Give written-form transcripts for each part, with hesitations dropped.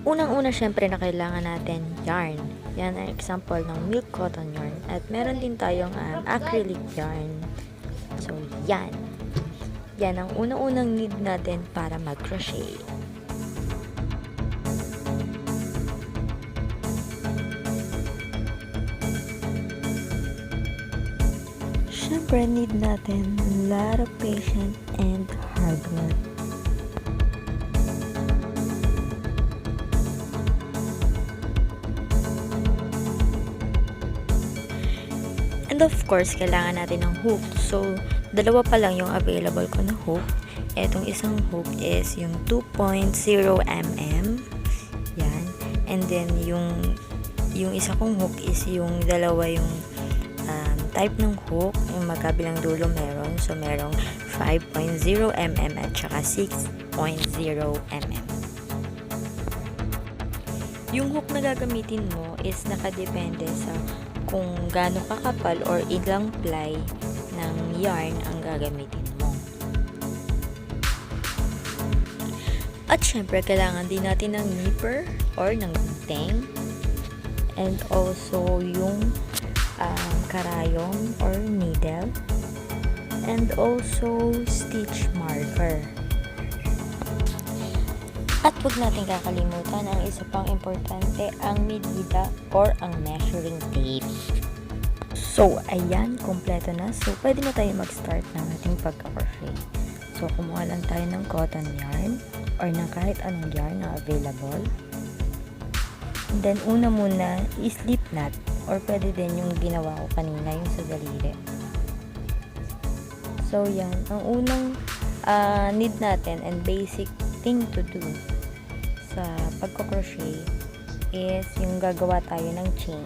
Unang-una syempre na kailangan natin yarn. Yan ang example ng milk cotton yarn. At meron din tayong acrylic yarn. So, yan. Yan ang unang-unang need natin para mag-crochet. Syempre, need natin a lot of patience and hard work. And of course, kailangan natin ng hook. So, dalawa pa lang yung available ko na hook. Etong isang hook is yung 2.0 mm. Yan. And then, yung isa kong hook is yung dalawa yung type ng hook. Yung magkabilang dulo meron. So, merong 5.0 mm at saka 6.0 mm. Yung hook na gagamitin mo is nakadepende sa kung gaano kakapal or ilang ply ng yarn ang gagamitin mo. At syempre, kailangan din natin ng nipper or ng gunting. And also yung karayom or needle. And also stitch marker. At huwag natin kakalimutan ang isa pang importante, ang medida or ang measuring tape. So, ayan, kompleto na. So, pwede na tayo mag-start ng ating pagka-crochet. So, kumuha lang tayo ng cotton yarn or ng kahit anong yarn na available. And then, una muna, i-slip knot or pwede din yung ginawa ko kanina, yung sa daliri. So, yan. Ang unang need natin and basic thing to do sa pagko-crochet is yung gagawa tayo ng chain.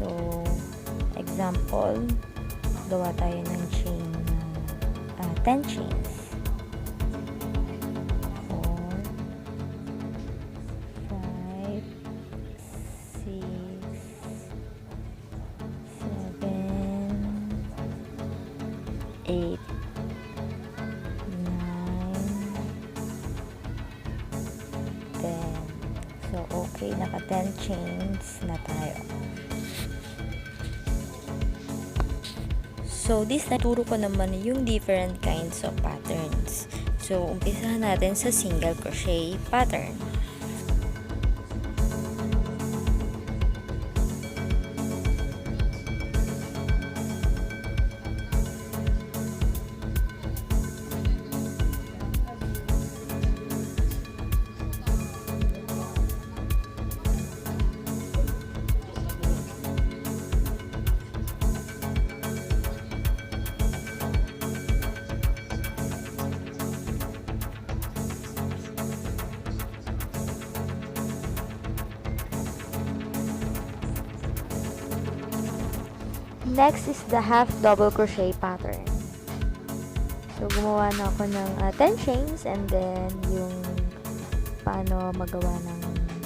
So, example, gawa tayo ng chain ng 10 chains. 4, 5, 6, 7, 8, 10. So, okay, naka 10 chains na tayo. So, this naturo ko naman yung different kinds of patterns. So, umpisahan natin sa single crochet pattern. Next is the half double crochet pattern. So, gumawa na ako ng 10 chains and then yung paano magawa ng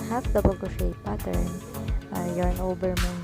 half double crochet pattern, yarn over muna.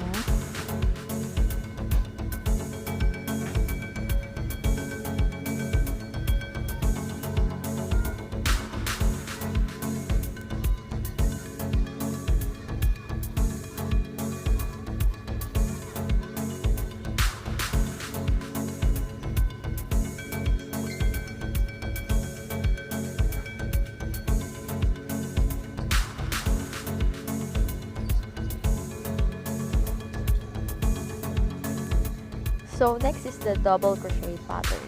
So, next is the double crochet pattern.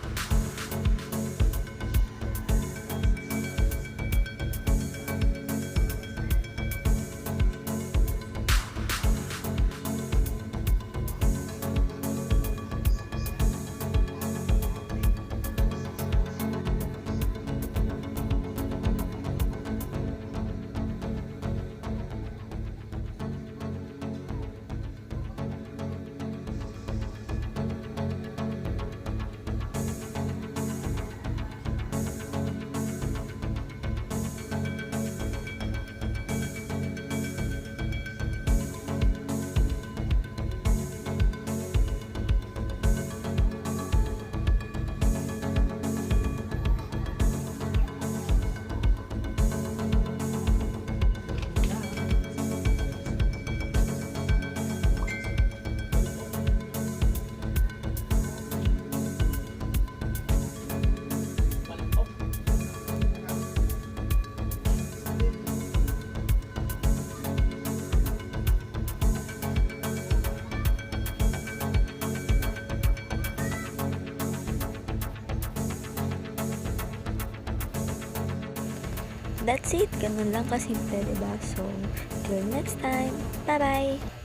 that's it. Ganun lang kasimple, diba? So, till next time. Bye-bye!